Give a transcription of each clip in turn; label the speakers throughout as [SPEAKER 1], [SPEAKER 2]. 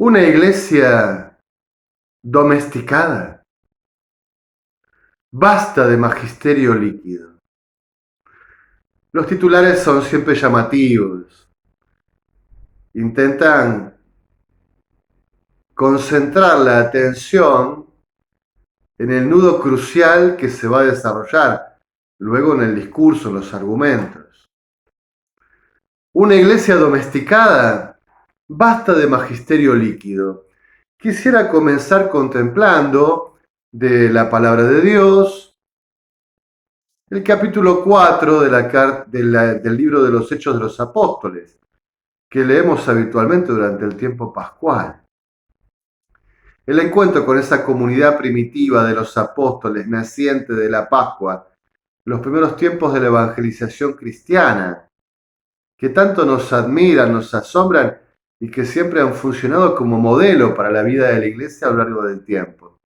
[SPEAKER 1] Una iglesia domesticada. Basta de magisterio líquido. Los titulares son siempre llamativos. Intentan concentrar la atención en el nudo crucial que se va a desarrollar luego en el discurso, en los argumentos. Una iglesia domesticada. Basta de magisterio líquido. Quisiera comenzar contemplando de la palabra de Dios el capítulo 4 del libro de los Hechos de los Apóstoles, que leemos habitualmente durante el tiempo pascual. El encuentro con esa comunidad primitiva de los apóstoles naciente de la Pascua, los primeros tiempos de la evangelización cristiana, que tanto nos admiran, nos asombran y que siempre han funcionado como modelo para la vida de la iglesia a lo largo del tiempo.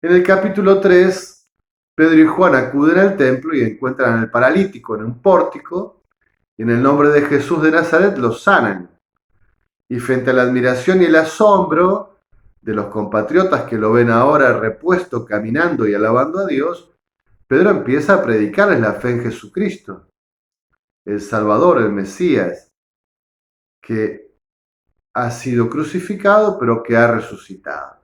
[SPEAKER 1] En el capítulo 3, Pedro y Juan acuden al templo y encuentran al paralítico en un pórtico y en el nombre de Jesús de Nazaret lo sanan. Y frente a la admiración y el asombro de los compatriotas que lo ven ahora repuesto, caminando y alabando a Dios, Pedro empieza a predicarles la fe en Jesucristo, el Salvador, el Mesías, que ha sido crucificado pero que ha resucitado.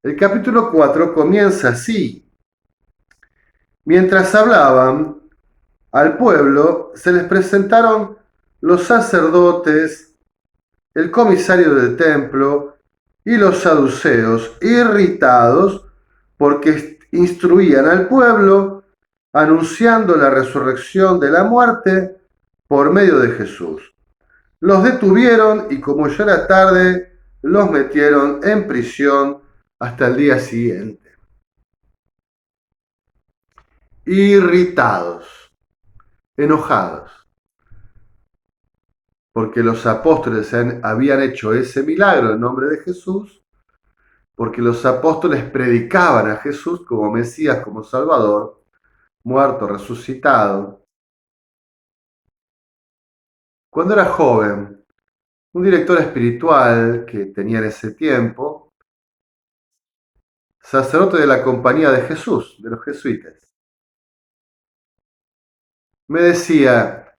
[SPEAKER 1] El capítulo 4 comienza así. Mientras hablaban al pueblo, se les presentaron los sacerdotes, el comisario del templo y los saduceos, irritados porque instruían al pueblo anunciando la resurrección de la muerte por medio de Jesús. Los detuvieron y como ya era tarde, los metieron en prisión hasta el día siguiente. Irritados, enojados, porque los apóstoles habían hecho ese milagro en nombre de Jesús, porque los apóstoles predicaban a Jesús como Mesías, como Salvador, muerto, resucitado. Cuando era joven, un director espiritual que tenía en ese tiempo, sacerdote de la Compañía de Jesús, de los jesuitas, me decía,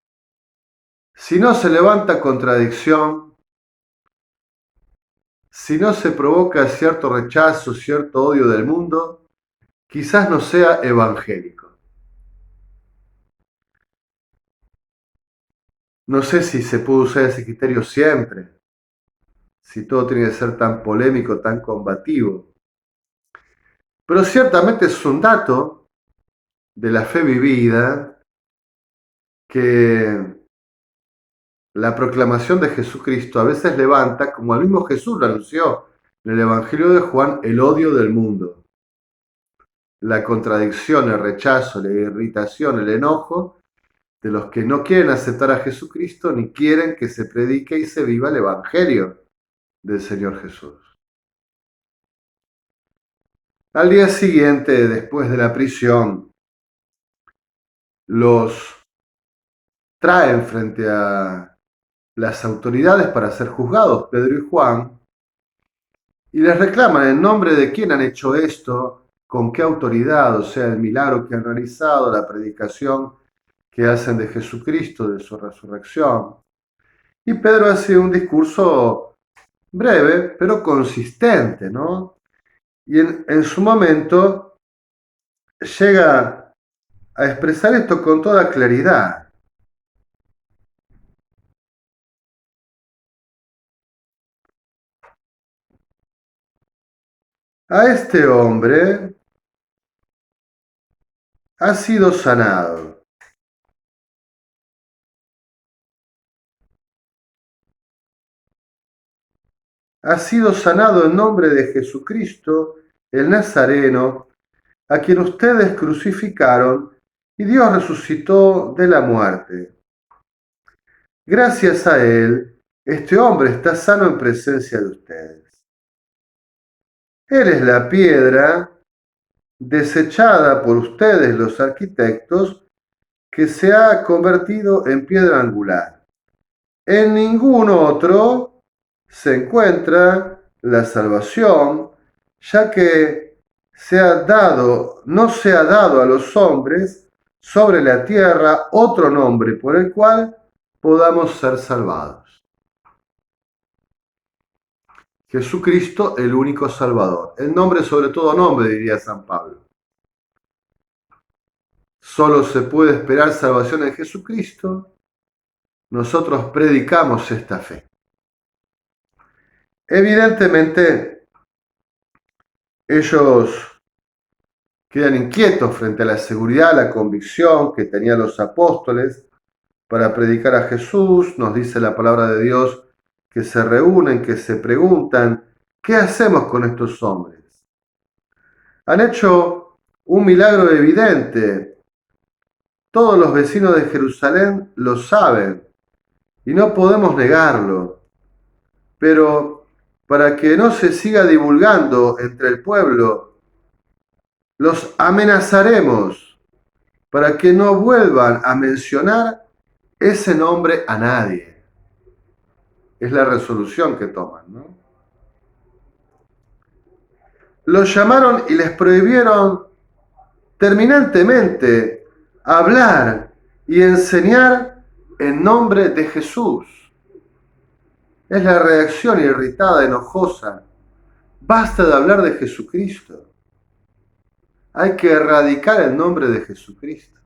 [SPEAKER 1] si no se levanta contradicción, si no se provoca cierto rechazo, cierto odio del mundo, quizás no sea evangélico. No sé si se puede usar ese criterio siempre, si todo tiene que ser tan polémico, tan combativo. Pero ciertamente es un dato de la fe vivida que la proclamación de Jesucristo a veces levanta, como el mismo Jesús lo anunció en el Evangelio de Juan, el odio del mundo. La contradicción, el rechazo, la irritación, el enojo de los que no quieren aceptar a Jesucristo ni quieren que se predique y se viva el Evangelio del Señor Jesús. Al día siguiente, después de la prisión, los traen frente a las autoridades para ser juzgados, Pedro y Juan, y les reclaman en nombre de quién han hecho esto, con qué autoridad, o sea, el milagro que han realizado, la predicación que hacen de Jesucristo, de su resurrección. Y Pedro hace un discurso breve, pero consistente, ¿no? Y en su momento llega a expresar esto con toda claridad. A este hombre ha sido sanado. Ha sido sanado en nombre de Jesucristo, el Nazareno, a quien ustedes crucificaron y Dios resucitó de la muerte. Gracias a él, este hombre está sano en presencia de ustedes. Él es la piedra desechada por ustedes los arquitectos que se ha convertido en piedra angular. En ningún otro se encuentra la salvación, ya que no se ha dado a los hombres sobre la tierra otro nombre por el cual podamos ser salvados. Jesucristo, el único Salvador. El nombre sobre todo nombre, diría San Pablo. Solo se puede esperar salvación en Jesucristo. Nosotros predicamos esta fe. Evidentemente, ellos quedan inquietos frente a la seguridad, la convicción que tenían los apóstoles para predicar a Jesús. Nos dice la palabra de Dios que se reúnen, que se preguntan, ¿qué hacemos con estos hombres? Han hecho un milagro evidente. Todos los vecinos de Jerusalén lo saben y no podemos negarlo. Pero para que no se siga divulgando entre el pueblo, los amenazaremos para que no vuelvan a mencionar ese nombre a nadie. Es la resolución que toman, ¿no? Los llamaron y les prohibieron terminantemente hablar y enseñar en nombre de Jesús. Es la reacción irritada, enojosa. Basta de hablar de Jesucristo. Hay que erradicar el nombre de Jesucristo.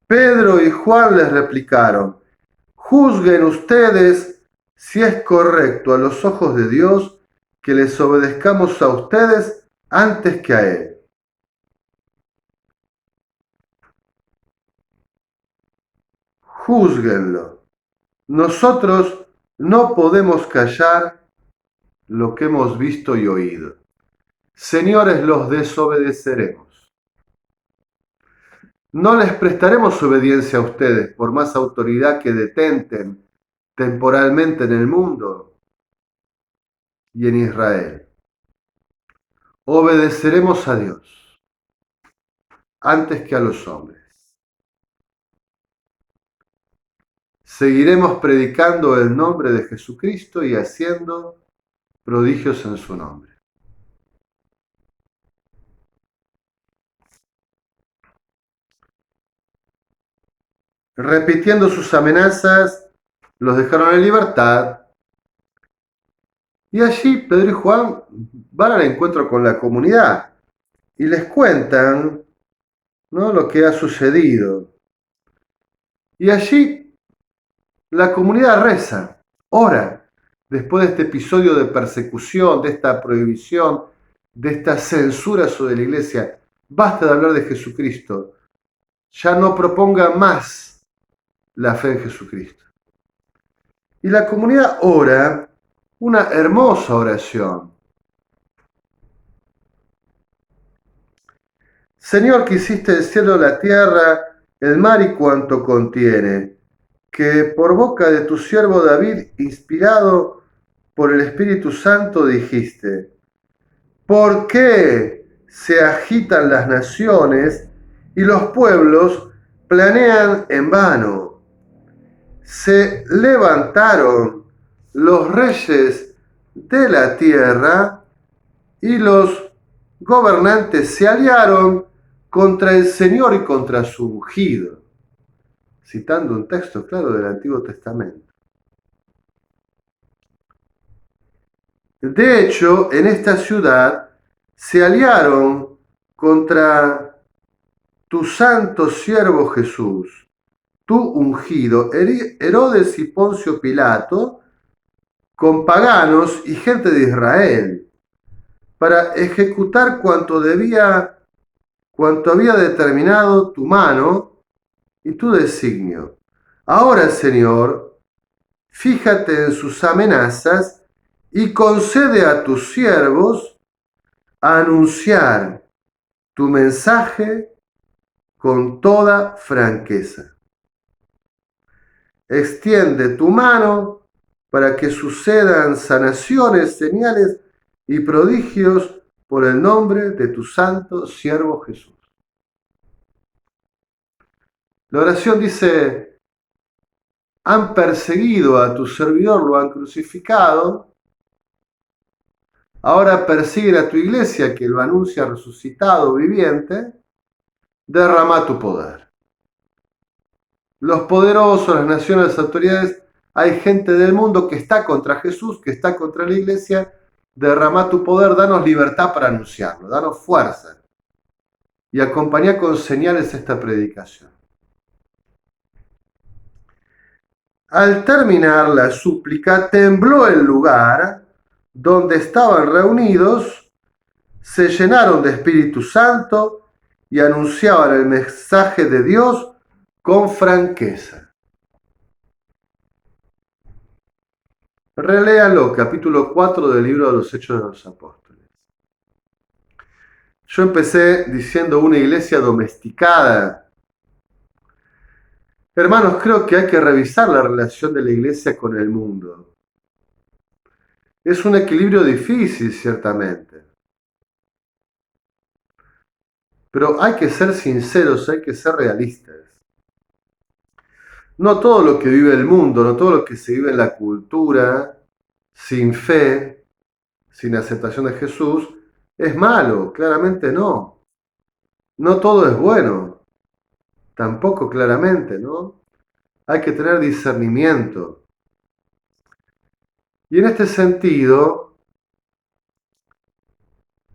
[SPEAKER 1] Pedro y Juan les replicaron: juzguen ustedes si es correcto a los ojos de Dios que les obedezcamos a ustedes antes que a Él. Júzguenlo. Nosotros no podemos callar lo que hemos visto y oído. Señores, los desobedeceremos. No les prestaremos obediencia a ustedes por más autoridad que detenten temporalmente en el mundo y en Israel. Obedeceremos a Dios antes que a los hombres. Seguiremos predicando el nombre de Jesucristo y haciendo prodigios en su nombre. Repitiendo sus amenazas, los dejaron en libertad. Y allí Pedro y Juan van al encuentro con la comunidad y les cuentan, ¿no?, lo que ha sucedido. Y allí la comunidad reza, ora, después de este episodio de persecución, de esta prohibición, de esta censura sobre la iglesia. Basta de hablar de Jesucristo. Ya no propongan más la fe en Jesucristo. Y la comunidad ora una hermosa oración. Señor, que hiciste el cielo, la tierra, el mar y cuanto contiene, que por boca de tu siervo David, inspirado por el Espíritu Santo, dijiste: ¿por qué se agitan las naciones y los pueblos planean en vano? Se levantaron los reyes de la tierra y los gobernantes se aliaron contra el Señor y contra su ungido. Citando un texto claro del Antiguo Testamento. De hecho, en esta ciudad se aliaron contra tu santo siervo Jesús, tu ungido, Herodes y Poncio Pilato, con paganos y gente de Israel, para ejecutar cuanto había determinado tu mano y tu designio. Ahora, Señor, fíjate en sus amenazas y concede a tus siervos anunciar tu mensaje con toda franqueza. Extiende tu mano para que sucedan sanaciones, señales y prodigios por el nombre de tu santo siervo Jesús. La oración dice, han perseguido a tu servidor, lo han crucificado, ahora persiguen a tu iglesia que lo anuncia resucitado, viviente, derrama tu poder. Los poderosos, las naciones, las autoridades, hay gente del mundo que está contra Jesús, que está contra la iglesia, derrama tu poder, danos libertad para anunciarlo, danos fuerza. Y acompañá con señales esta predicación. Al terminar la súplica, tembló el lugar donde estaban reunidos, se llenaron de Espíritu Santo y anunciaban el mensaje de Dios con franqueza. Reléalo, capítulo 4 del libro de los Hechos de los Apóstoles. Yo empecé diciendo una iglesia domesticada. Hermanos, creo que hay que revisar la relación de la iglesia con el mundo. Es un equilibrio difícil, ciertamente. Pero hay que ser sinceros, hay que ser realistas. No todo lo que vive el mundo, no todo lo que se vive en la cultura, sin fe, sin aceptación de Jesús, es malo, claramente no. No todo es bueno, tampoco claramente, ¿no? Hay que tener discernimiento. Y en este sentido,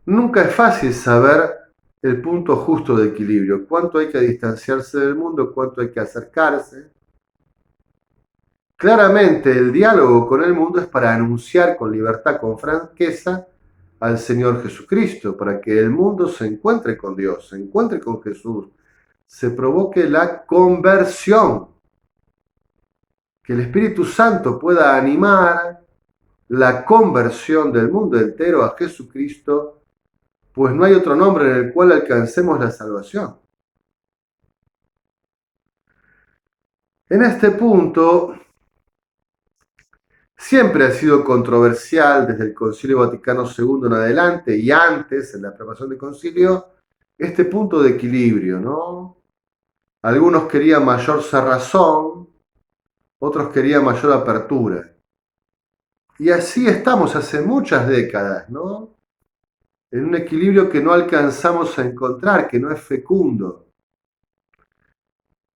[SPEAKER 1] nunca es fácil saber el punto justo de equilibrio, cuánto hay que distanciarse del mundo, cuánto hay que acercarse. Claramente el diálogo con el mundo es para anunciar con libertad, con franqueza al Señor Jesucristo, para que el mundo se encuentre con Dios, se encuentre con Jesús, se provoque la conversión, que el Espíritu Santo pueda animar la conversión del mundo entero a Jesucristo, pues no hay otro nombre en el cual alcancemos la salvación. En este punto, siempre ha sido controversial desde el Concilio Vaticano II en adelante y antes, en la preparación del concilio, este punto de equilibrio, ¿no? Algunos querían mayor cerrazón, otros querían mayor apertura. Y así estamos hace muchas décadas, ¿no? En un equilibrio que no alcanzamos a encontrar, que no es fecundo.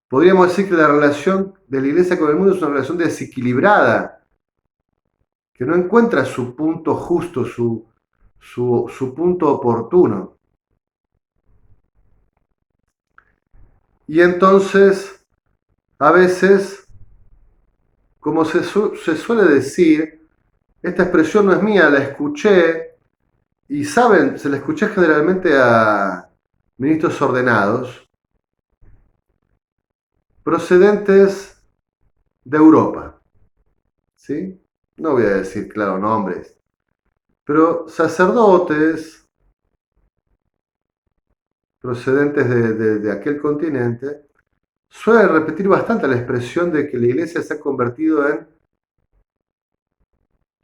[SPEAKER 1] Podríamos decir que la relación de la Iglesia con el mundo es una relación desequilibrada, que no encuentra su punto justo, su punto oportuno. Y entonces, a veces, como se suele decir, esta expresión no es mía, la escuché, y saben, se la escuché generalmente a ministros ordenados, procedentes de Europa, ¿sí? No voy a decir, claro, nombres, pero sacerdotes procedentes de aquel continente suelen repetir bastante la expresión de que la iglesia se ha convertido en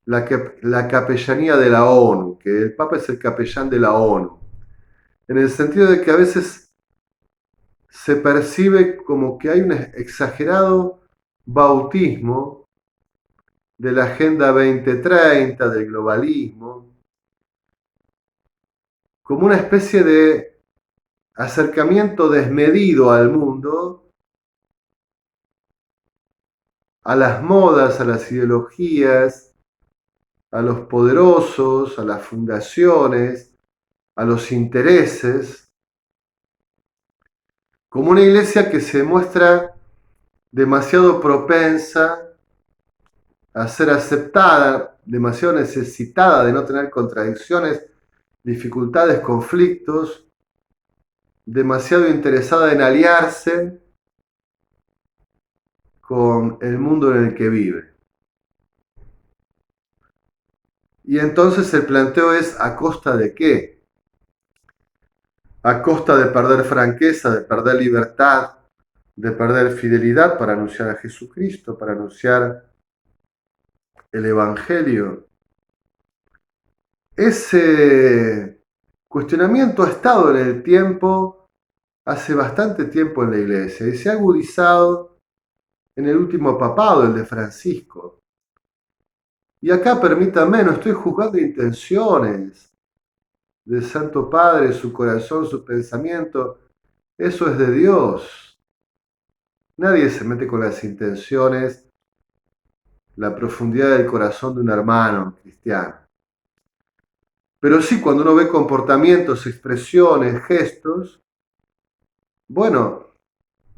[SPEAKER 1] la capellanía de la ONU, que el Papa es el capellán de la ONU, en el sentido de que a veces se percibe como que hay un exagerado bautismo de la Agenda 2030, del globalismo, como una especie de acercamiento desmedido al mundo, a las modas, a las ideologías, a los poderosos, a las fundaciones, a los intereses, como una iglesia que se muestra demasiado propensa a ser aceptada, demasiado necesitada de no tener contradicciones, dificultades, conflictos, demasiado interesada en aliarse con el mundo en el que vive. Y entonces el planteo es, ¿a costa de qué? A costa de perder franqueza, de perder libertad, de perder fidelidad para anunciar a Jesucristo, para anunciar el Evangelio. Ese cuestionamiento ha estado en el tiempo hace bastante tiempo en la iglesia y se ha agudizado en el último papado, el de Francisco. Y acá permítame, no estoy juzgando intenciones del Santo Padre, su corazón, su pensamiento. Eso es de Dios. Nadie se mete con las intenciones, la profundidad del corazón de un hermano cristiano. Pero sí, cuando uno ve comportamientos, expresiones, gestos, bueno,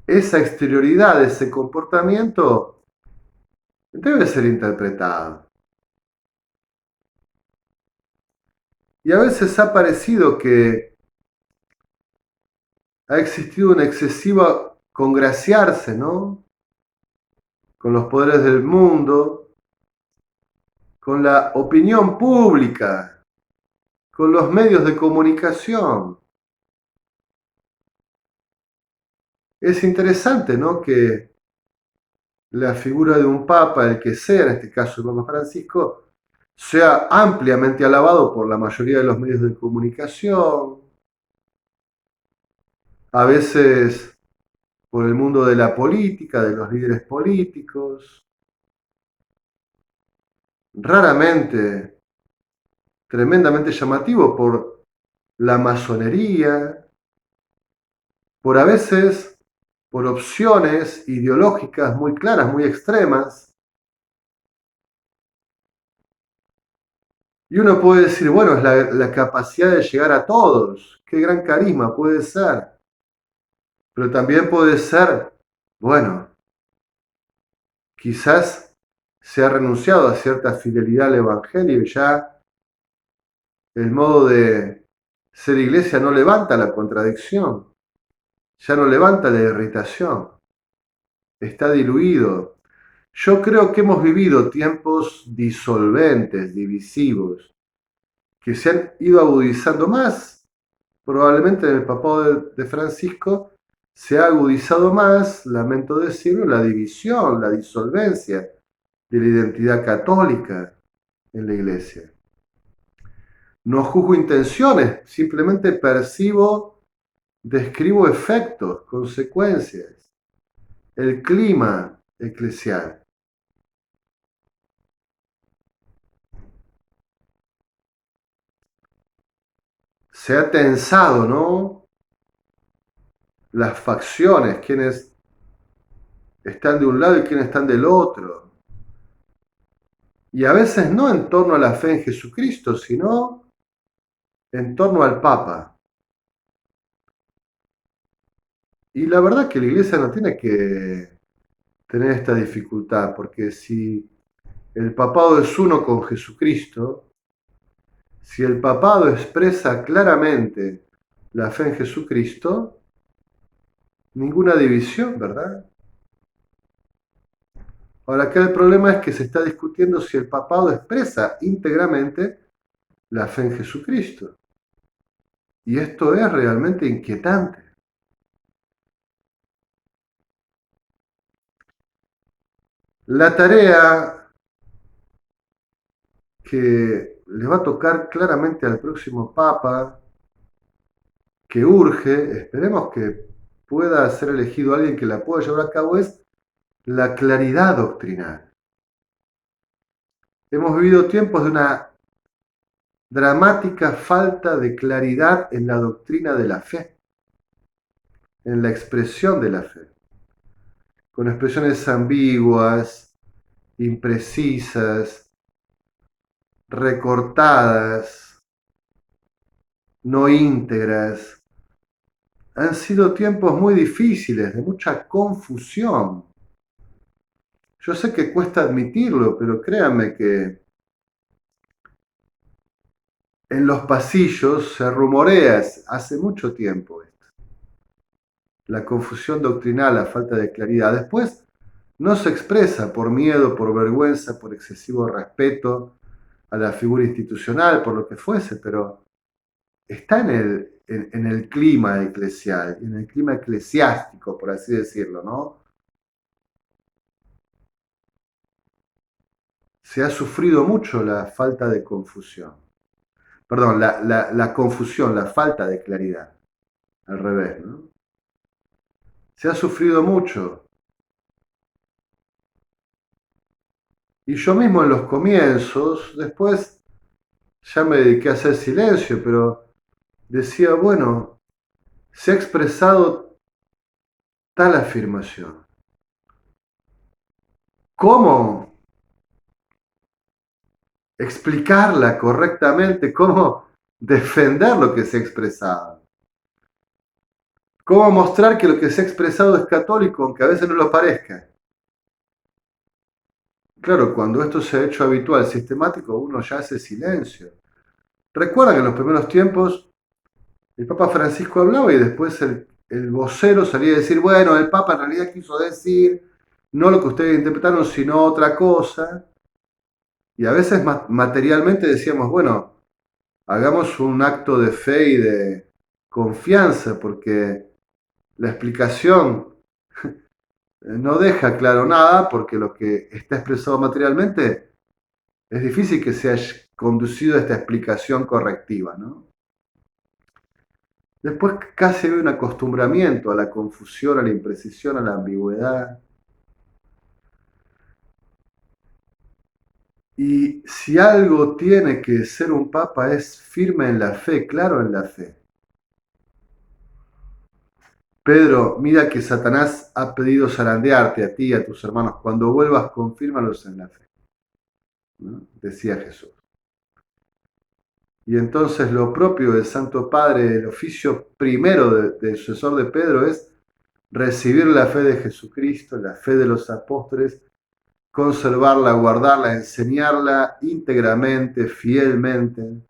[SPEAKER 1] esa exterioridad, ese comportamiento debe ser interpretado. Y a veces ha parecido que ha existido una excesiva congraciarse, ¿no? Con los poderes del mundo, con la opinión pública, con los medios de comunicación. Es interesante, ¿no? Que la figura de un papa, el que sea, en este caso el Papa Francisco, sea ampliamente alabado por la mayoría de los medios de comunicación, a veces por el mundo de la política, de los líderes políticos, raramente tremendamente llamativo por la masonería, por a veces por opciones ideológicas muy claras, muy extremas. Y uno puede decir, bueno, es la capacidad de llegar a todos, qué gran carisma puede ser, pero también puede ser, bueno, quizás se ha renunciado a cierta fidelidad al Evangelio y ya el modo de ser iglesia no levanta la contradicción, ya no levanta la irritación, está diluido. Yo creo que hemos vivido tiempos disolventes, divisivos, que se han ido agudizando más. Probablemente en el papado de Francisco se ha agudizado más, lamento decirlo, la división, la disolvencia de la identidad católica en la iglesia. No juzgo intenciones, simplemente percibo, describo efectos, consecuencias, el clima eclesial. Se ha tensado, ¿no? Las facciones, quienes están de un lado y quienes están del otro. Y a veces no en torno a la fe en Jesucristo, sino en torno al Papa. Y la verdad que la iglesia no tiene que tener esta dificultad, porque si el papado es uno con Jesucristo, si el papado expresa claramente la fe en Jesucristo, ninguna división, ¿verdad? Ahora acá el problema es que se está discutiendo si el papado expresa íntegramente la fe en Jesucristo. Y esto es realmente inquietante. La tarea que le va a tocar claramente al próximo Papa, que urge, esperemos que pueda ser elegido alguien que la pueda llevar a cabo, es la claridad doctrinal. Hemos vivido tiempos de una dramática falta de claridad en la doctrina de la fe, en la expresión de la fe, con expresiones ambiguas, imprecisas, recortadas, no íntegras. Han sido tiempos muy difíciles, de mucha confusión. Yo sé que cuesta admitirlo, pero créanme que en los pasillos se rumorea hace mucho tiempo esto. La confusión doctrinal, la falta de claridad. Después no se expresa por miedo, por vergüenza, por excesivo respeto a la figura institucional, por lo que fuese, pero está en el clima eclesial, en el clima eclesiástico, por así decirlo, ¿no? Se ha sufrido mucho la falta de confusión. Perdón, la confusión, la falta de claridad. Al revés, ¿no? Se ha sufrido mucho. Y yo mismo en los comienzos, después ya me dediqué a hacer silencio, pero decía, bueno, se ha expresado tal afirmación. ¿Cómo explicarla correctamente? ¿Cómo defender lo que se ha expresado? ¿Cómo mostrar que lo que se ha expresado es católico, aunque a veces no lo parezca? Claro, cuando esto se ha hecho habitual, sistemático, uno ya hace silencio. Recuerda que en los primeros tiempos el Papa Francisco hablaba y después el vocero salía a decir, bueno, el Papa en realidad quiso decir no lo que ustedes interpretaron, sino otra cosa. Y a veces materialmente decíamos, bueno, hagamos un acto de fe y de confianza, porque la explicación no deja claro nada, porque lo que está expresado materialmente es difícil que se haya conducido a esta explicación correctiva, ¿no? Después casi hay un acostumbramiento a la confusión, a la imprecisión, a la ambigüedad. Y si algo tiene que ser un papa es firme en la fe, claro en la fe. Pedro, mira que Satanás ha pedido zarandearte a ti y a tus hermanos. Cuando vuelvas, confírmalos en la fe, ¿no? Decía Jesús. Y entonces lo propio del Santo Padre, el oficio primero del sucesor de Pedro es recibir la fe de Jesucristo, la fe de los apóstoles, conservarla, guardarla, enseñarla íntegramente, fielmente.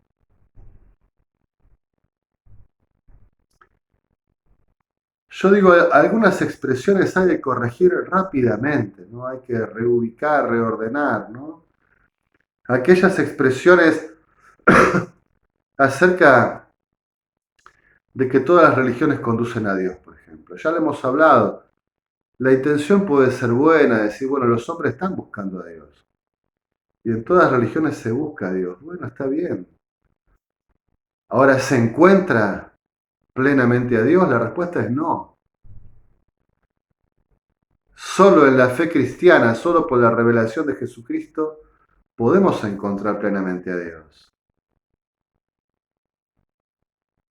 [SPEAKER 1] Yo digo, algunas expresiones hay que corregir rápidamente, ¿no? Hay que reubicar, reordenar, ¿no? Aquellas expresiones acerca de que todas las religiones conducen a Dios, por ejemplo. Ya lo hemos hablado. La intención puede ser buena, decir, bueno, los hombres están buscando a Dios. Y en todas las religiones se busca a Dios. Bueno, está bien. Ahora, ¿se encuentra plenamente a Dios? La respuesta es no. Solo en la fe cristiana, solo por la revelación de Jesucristo, podemos encontrar plenamente a Dios.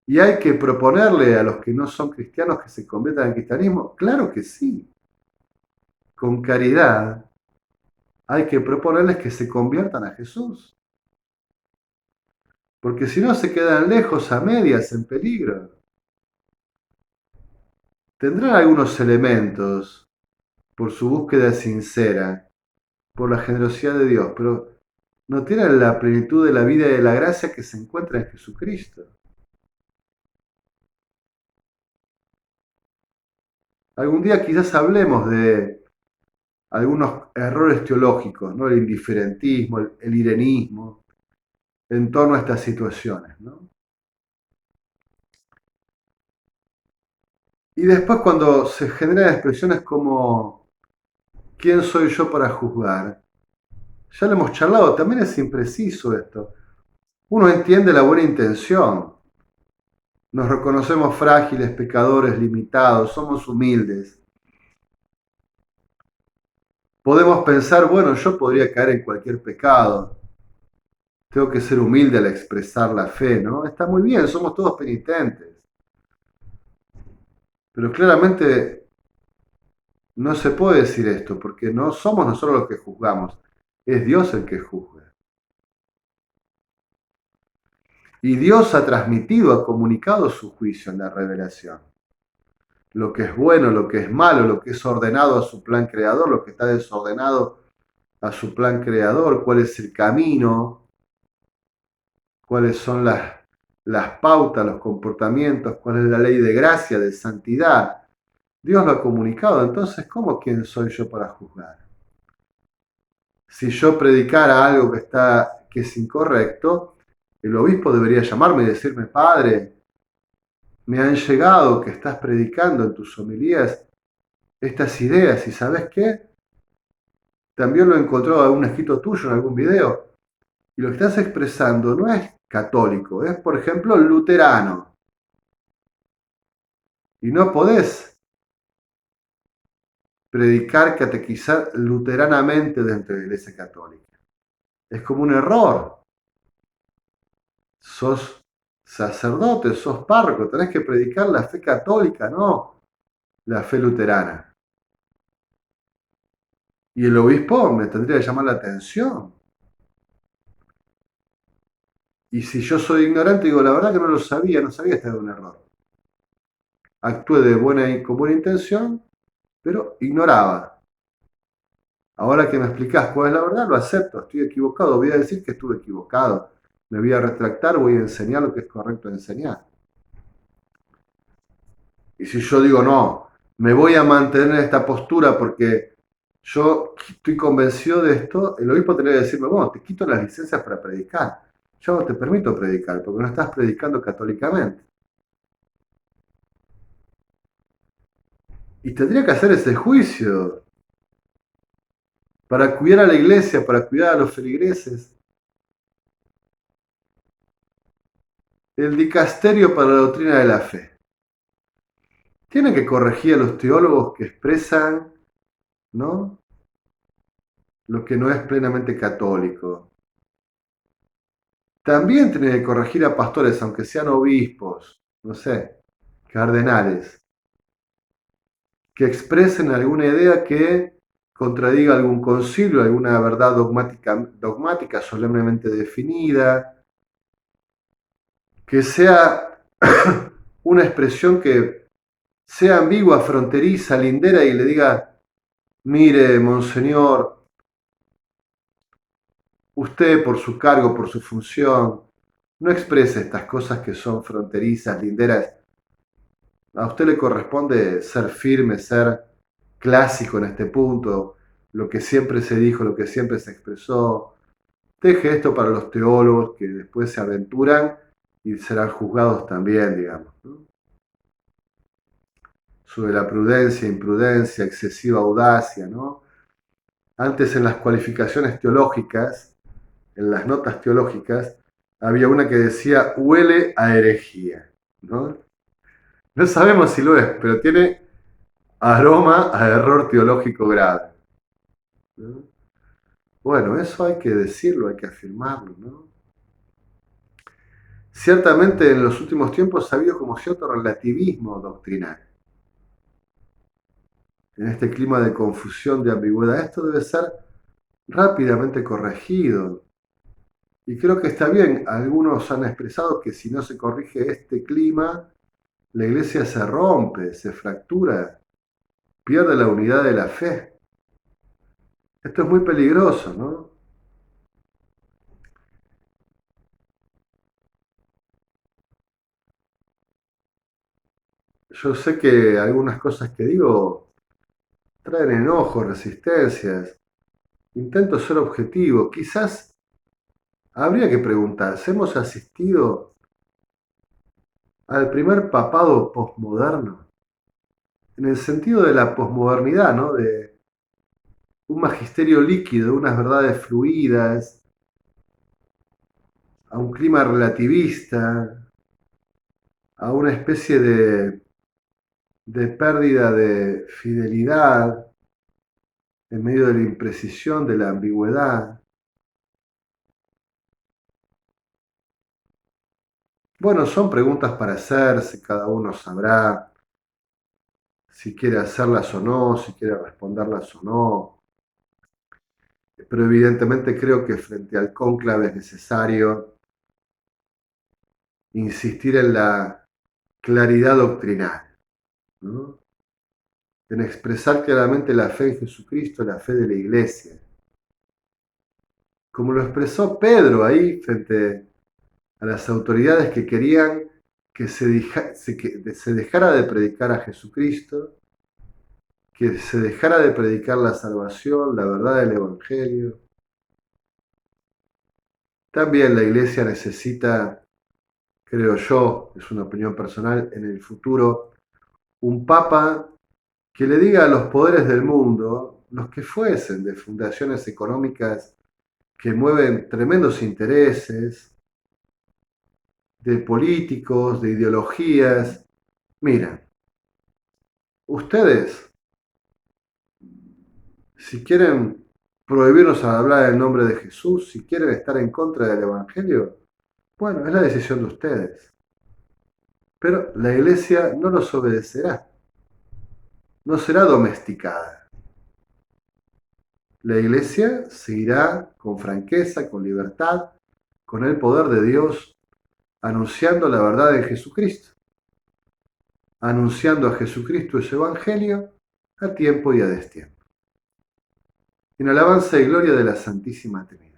[SPEAKER 1] ¿Y hay que proponerle a los que no son cristianos que se conviertan al cristianismo? Claro que sí. Con caridad hay que proponerles que se conviertan a Jesús. Porque si no se quedan lejos, a medias, en peligro. Tendrán algunos elementos por su búsqueda sincera, por la generosidad de Dios, pero no tienen la plenitud de la vida y de la gracia que se encuentra en Jesucristo. Algún día quizás hablemos de algunos errores teológicos, ¿no? El indiferentismo, el irenismo, en torno a estas situaciones, ¿no? Y después cuando se generan expresiones como ¿quién soy yo para juzgar? Ya lo hemos charlado, también es impreciso esto. Uno entiende la buena intención. Nos reconocemos frágiles, pecadores, limitados, somos humildes. Podemos pensar, bueno, yo podría caer en cualquier pecado. Tengo que ser humilde al expresar la fe, ¿no? Está muy bien, somos todos penitentes. Pero claramente no se puede decir esto, porque no somos nosotros los que juzgamos, es Dios el que juzga. Y Dios ha transmitido, ha comunicado su juicio en la revelación. Lo que es bueno, lo que es malo, lo que es ordenado a su plan creador, lo que está desordenado a su plan creador, cuál es el camino, cuáles son las pautas, los comportamientos, cuál es la ley de gracia, de santidad. Dios lo ha comunicado, entonces, ¿cómo quién soy yo para juzgar? Si yo predicara algo que es incorrecto, el obispo debería llamarme y decirme, padre, me han llegado que estás predicando en tus homilías estas ideas y ¿sabes qué? También lo he encontrado en algún escrito tuyo, en algún video. Y lo que estás expresando no es católico, es por ejemplo luterano. Y no podés predicar, catequizar luteranamente dentro de la Iglesia Católica. Es como un error. Sos sacerdote, sos párroco, tenés que predicar la fe católica, no la fe luterana. Y el obispo me tendría que llamar la atención. Y si yo soy ignorante, digo, la verdad que no lo sabía, no sabía que este era un error. Actué con buena intención, pero ignoraba. Ahora que me explicás cuál es la verdad, lo acepto, estoy equivocado, voy a decir que estuve equivocado. Me voy a retractar, voy a enseñar lo que es correcto enseñar. Y si yo digo, no, me voy a mantener en esta postura porque yo estoy convencido de esto, el obispo tendría que decirme, bueno, te quito las licencias para predicar. Yo no te permito predicar porque no estás predicando católicamente. Y tendría que hacer ese juicio para cuidar a la iglesia, para cuidar a los feligreses. El dicasterio para la doctrina de la fe. Tiene que corregir a los teólogos que expresan, ¿no?, lo que no es plenamente católico. También tiene que corregir a pastores, aunque sean obispos, no sé, cardenales, que expresen alguna idea que contradiga algún concilio, alguna verdad dogmática solemnemente definida, que sea una expresión que sea ambigua, fronteriza, lindera y le diga, mire, monseñor, usted por su cargo, por su función, no exprese estas cosas que son fronterizas, linderas. A usted le corresponde ser firme, ser clásico en este punto, lo que siempre se dijo, lo que siempre se expresó. Deje esto para los teólogos que después se aventuran y serán juzgados también, digamos, ¿no?, sobre la prudencia, imprudencia, excesiva audacia, ¿no? Antes en las cualificaciones teológicas, en las notas teológicas, había una que decía huele a herejía, ¿no? No sabemos si lo es, pero tiene aroma a error teológico grave, ¿no? Bueno, eso hay que decirlo, hay que afirmarlo, ¿no? Ciertamente en los últimos tiempos ha habido como cierto relativismo doctrinal. En este clima de confusión, de ambigüedad, esto debe ser rápidamente corregido. Y creo que está bien, algunos han expresado que si no se corrige este clima, la iglesia se rompe, se fractura, pierde la unidad de la fe. Esto es muy peligroso, ¿no? Yo sé que algunas cosas que digo traen enojo, resistencias. Intento ser objetivo. Quizás habría que preguntarse, ¿hemos asistido al primer papado posmoderno? En el sentido de la posmodernidad, ¿no? De un magisterio líquido, unas verdades fluidas, a un clima relativista, a una especie de pérdida de fidelidad en medio de la imprecisión, de la ambigüedad. Bueno, son preguntas para hacerse, cada uno sabrá si quiere hacerlas o no, si quiere responderlas o no, pero evidentemente creo que frente al cónclave es necesario insistir en la claridad doctrinal, ¿no?, en expresar claramente la fe en Jesucristo, la fe de la Iglesia, como lo expresó Pedro ahí frente a las autoridades que querían que se dejara de predicar a Jesucristo, que se dejara de predicar la salvación, la verdad del Evangelio. También la iglesia necesita, creo yo, es una opinión personal, en el futuro, un papa que le diga a los poderes del mundo, los que fuesen, de fundaciones económicas que mueven tremendos intereses, de políticos, de ideologías, mira, ustedes Si quieren prohibirnos hablar el nombre de Jesús, si quieren estar en contra del Evangelio, bueno, es la decisión de ustedes. Pero la iglesia no los obedecerá, no será domesticada. La iglesia seguirá con franqueza, con libertad, con el poder de Dios, anunciando la verdad de Jesucristo, anunciando a Jesucristo y su Evangelio a tiempo y a destiempo. En alabanza y gloria de la Santísima Trinidad.